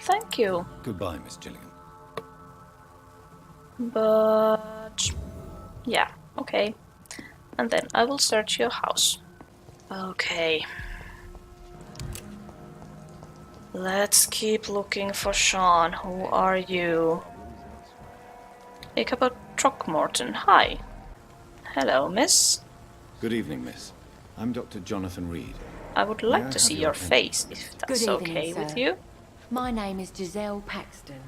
thank you. Goodbye, Miss Gillingham. But... yeah, okay. And then I will search your house. Okay. Let's keep looking for Sean. Who are you? Ichabod Throckmorton. Hi. Hello, miss. Good evening, miss. I'm Dr. Jonathan Reed. I would May I like to have see your your attention? face, if that's Good evening, okay sir. with you. My name is Giselle Paxton,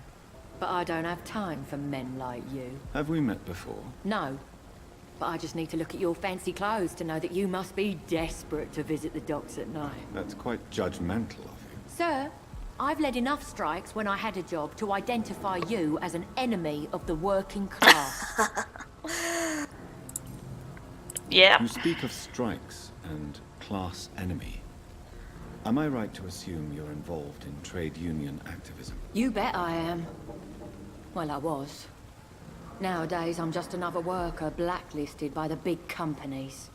but I don't have time for men like you. Have we met before? No, but I just need to look at your fancy clothes to know that you must be desperate to visit the docks at night. That's quite judgmental of you. Sir, I've led enough strikes when I had a job to identify you as an enemy of the working class. Yeah. You speak of strikes and class enemy. Am I right to assume you're involved in trade union activism? You bet I am. Well, I was. Nowadays, I'm just another worker blacklisted by the big companies.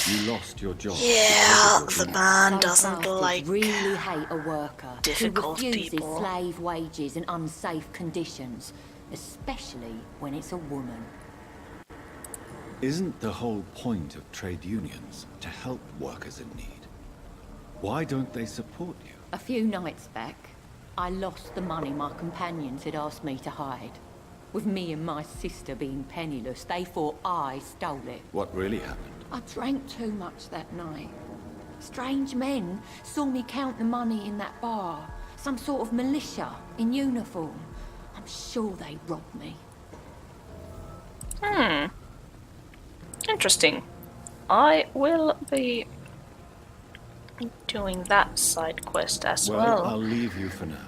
You lost your job. Yeah, the man Those doesn't bastards like really hate a worker difficult who refuses people. slave wages and unsafe conditions, especially when it's a woman. Isn't the whole point of trade unions to help workers in need? Why don't they support you? A few nights back, I lost the money my companions had asked me to hide. With me and my sister being penniless, they thought I stole it. What really happened? I drank too much that night. Strange men saw me count the money in that bar, Some sort of militia in uniform. I'm sure they robbed me. Interesting. I will be doing that side quest as well. I'll leave you for now.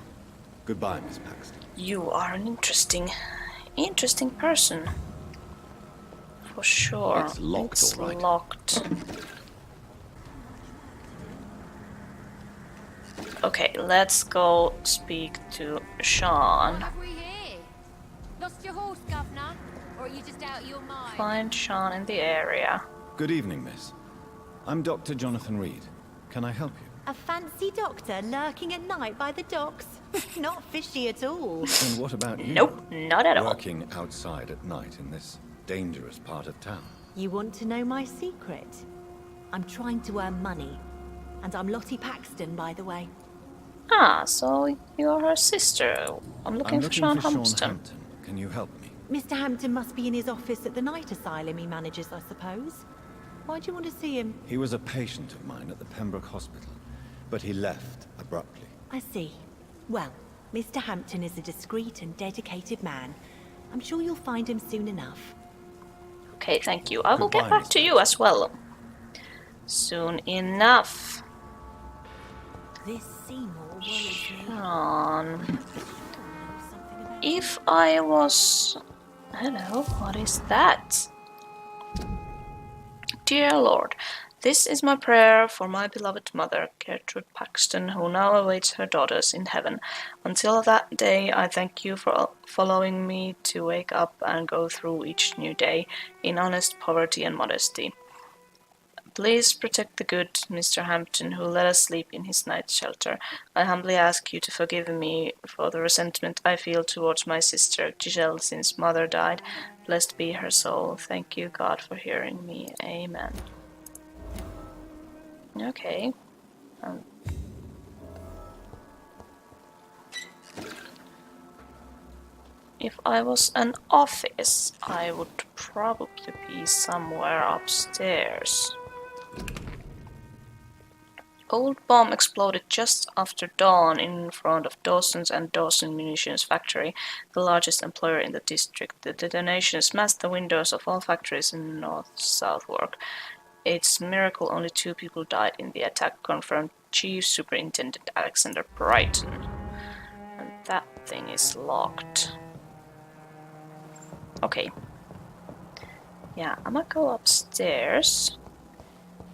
Goodbye, Miss Paxton. You are an interesting person. For sure. It's locked, all right. Locked. Okay, let's go speak to Sean. Lost your horse, Governor? Or are you just out of your mind? Find Sean in the area. Good evening, miss. I'm Dr. Jonathan Reed. Can I help you? A fancy doctor lurking at night by the docks? Not fishy at all. And what about you? Nope, not at all. Working outside at night in this dangerous part of town. You want to know my secret? I'm trying to earn money. And I'm Lottie Paxton, by the way. Ah, so you're her sister. I'm looking for Sean Hampton. Can you help me? Mr. Hampton must be in his office at the night asylum he manages, I suppose. Why do you want to see him? He was a patient of mine at the Pembroke Hospital, but he left abruptly. I see. Well, Mr. Hampton is a discreet and dedicated man. I'm sure you'll find him soon enough. Okay, thank you. I will get back to you as well. Soon enough. This Seymour worries me. Sean. If I was... Hello, what is that? Dear Lord, this is my prayer for my beloved mother, Gertrude Paxton, who now awaits her daughters in heaven. Until that day, I thank you for allowing me to wake up and go through each new day in honest poverty and modesty. Please protect the good Mr. Hampton, who let us sleep in his night shelter. I humbly ask you to forgive me for the resentment I feel towards my sister Giselle since mother died. Blessed be her soul. Thank you, God, for hearing me. Amen. Okay. If I was an office, I would probably be somewhere upstairs. Old bomb exploded just after dawn in front of Dawson's and Dawson Munitions Factory, the largest employer in the district. The detonation smashed the windows of all factories in North Southwark. It's a miracle only 2 people died in the attack, confirmed Chief Superintendent Alexander Brighton. And that thing is locked. Okay. Yeah, I'm gonna go upstairs.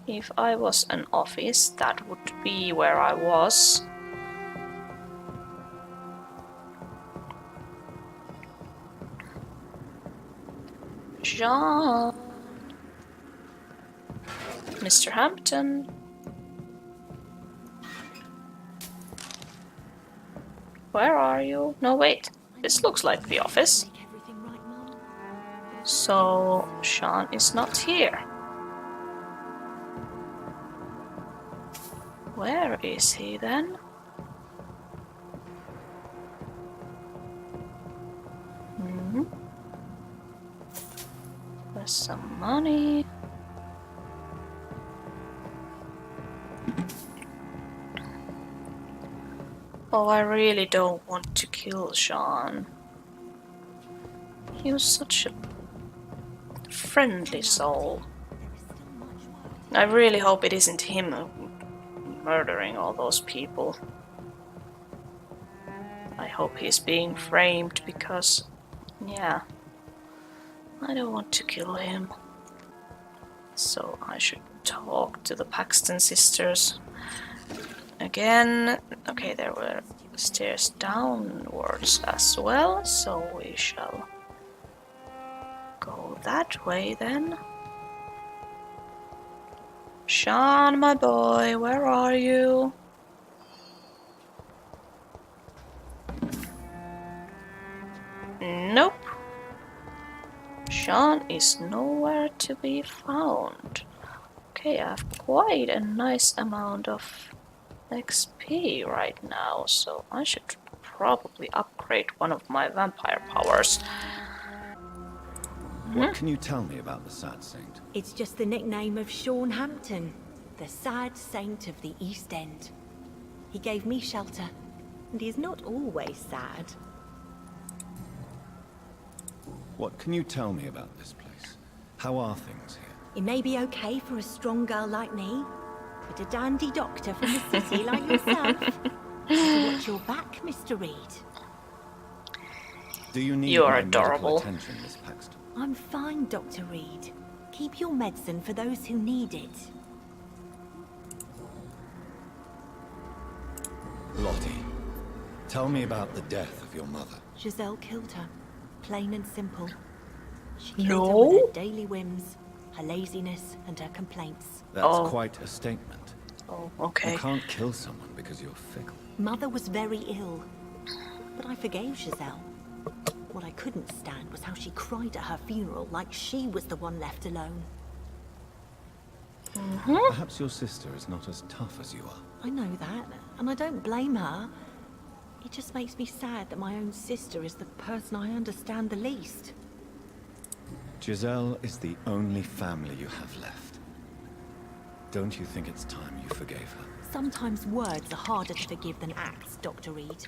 If I was an office, that would be where I was. Jean. Mr. Hampton. Where are you? No, wait. This looks like the office. So, Sean is not here. Where is he then? There's some money. Oh, I really don't want to kill Sean. He was such a friendly soul. I really hope it isn't him murdering all those people. I hope he's being framed because, yeah, I don't want to kill him. So I should talk to the Paxton sisters. Again, okay, there were stairs downwards as well, so we shall go that way then. Sean, my boy, where are you? Nope. Sean is nowhere to be found. Okay, I have quite a nice amount of XP right now, so I should probably upgrade one of my vampire powers. What can you tell me about the Sad Saint? It's just the nickname of Sean Hampton, the sad saint of the East End. He gave me shelter, and he's not always sad. What can you tell me about this place? How are things here? It may be okay for a strong girl like me, but a dandy doctor from the city like yourself. Better watch your back, Mr. Reed. Do you need You're my adorable. medical attention, Miss Paxton? I'm fine, Dr. Reed. Keep your medicine for those who need it. Lottie, tell me about the death of your mother. Giselle killed her. Plain and simple. She killed No? her with her daily whims, her laziness, and her complaints. That's quite a statement. Oh, okay. You can't kill someone because you're fickle. Mother was very ill, but I forgave Giselle. What I couldn't stand was how she cried at her funeral like she was the one left alone. Perhaps your sister is not as tough as you are. I know that, and I don't blame her. It just makes me sad that my own sister is the person I understand the least. Giselle is the only family you have left. Don't you think it's time you forgave her? Sometimes words are harder to forgive than acts, Dr. Reed.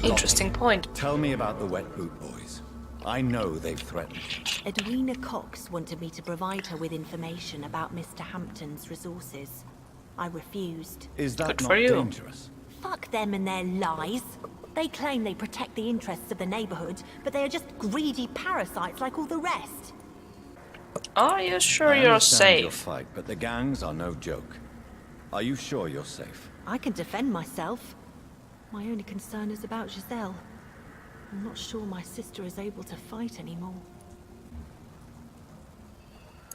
Interesting point. Tell me about the Wet Boot Boys. I know they've threatened you. Edwina Cox wanted me to provide her with information about Mr. Hampton's resources. I refused. Is that Good not for you. dangerous? Fuck them and their lies. They claim they protect the interests of the neighborhood, but they are just greedy parasites like all the rest. Are you sure I you're understand your safe? fight, but the gangs are no joke. Are you sure you're safe? I can defend myself. My only concern is about Giselle. I'm not sure my sister is able to fight anymore.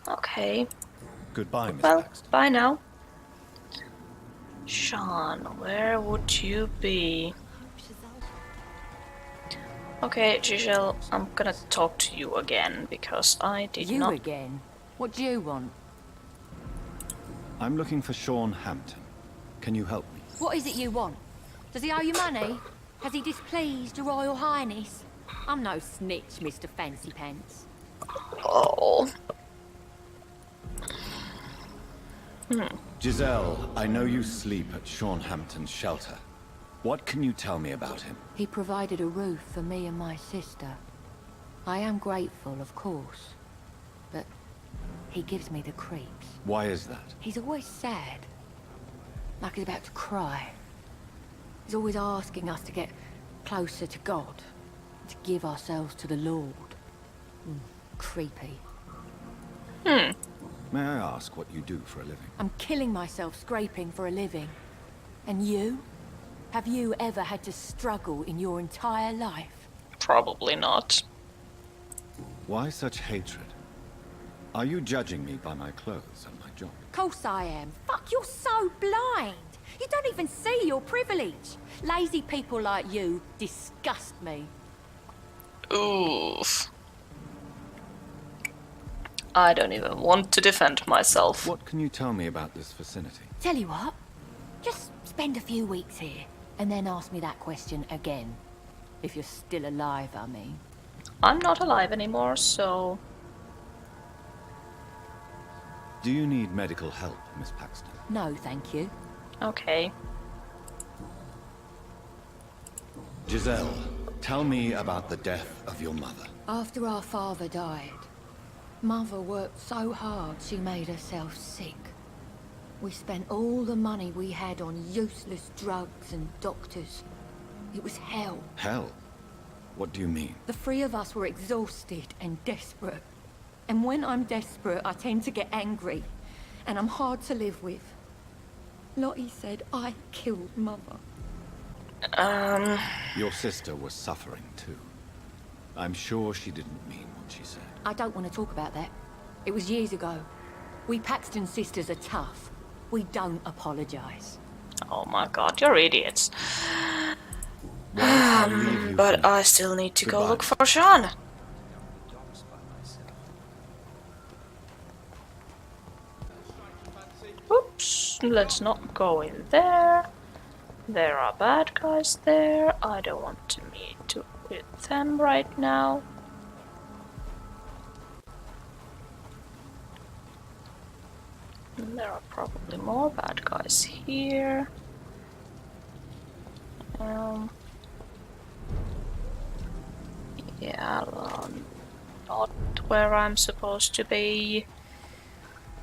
Okay. Goodbye, Miss Well, Paxton. bye now. Sean, where would you be? Okay, Giselle, I'm gonna talk to you again because I did You not. again? What do you want? I'm looking for Sean Hampton. Can you help me? What is it you want? Does he owe you money? Has he displeased your Royal Highness? I'm no snitch, Mr. Fancy Pants. Oh. Giselle, I know you sleep at Sean Hampton's shelter. What can you tell me about him? He provided a roof for me and my sister. I am grateful, of course, but he gives me the creeps. Why is that? He's always sad, like he's about to cry. He's always asking us to get closer to God, to give ourselves to the Lord. Creepy. May I ask what you do for a living? I'm killing myself scraping for a living. And you? Have you ever had to struggle in your entire life? Probably not. Why such hatred? Are you judging me by my clothes and my job? Of course I am. Fuck, you're so blind. You don't even see your privilege. Lazy people like you disgust me. Oof. I don't even want to defend myself. What can you tell me about this vicinity? Tell you what, just spend a few weeks here, and then ask me that question again. If you're still alive, I mean. I'm not alive anymore, so... Do you need medical help, Miss Paxton? No, thank you. Okay. Giselle, tell me about the death of your mother. After our father died, Mother worked so hard she made herself sick. We spent all the money we had on useless drugs and doctors. It was hell. Hell? What do you mean? The three of us were exhausted and desperate. And when I'm desperate, I tend to get angry. And I'm hard to live with. Lottie said I killed Mother. Your sister was suffering too. I'm sure she didn't mean what she said. I don't want to talk about that. It was years ago. We Paxton sisters are tough. We don't apologize. Oh my god, you're idiots. Well, I'll leave you But for I still need to go Goodbye. look for Sean. Oops, let's not go in there. There are bad guys there. I don't want to meet with them right now. There are probably more bad guys here. Yeah, not where I'm supposed to be.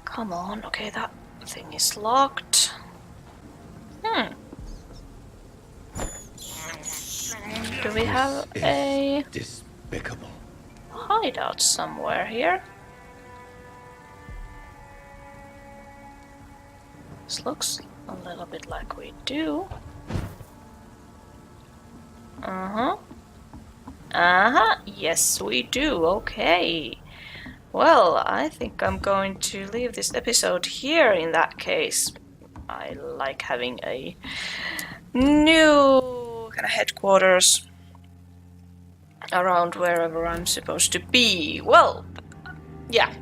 Come on, okay, that thing is locked. Do we have a despicable hideout somewhere here? This looks a little bit like we do. Yes, we do. Okay. Well, I think I'm going to leave this episode here in that case. I like having a new kind of headquarters around wherever I'm supposed to be. Well, yeah.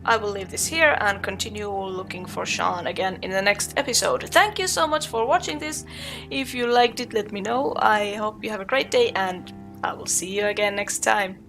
I will leave this here and continue looking for Sean again in the next episode. Thank you so much for watching this. If you liked it, let me know. I hope you have a great day and I will see you again next time.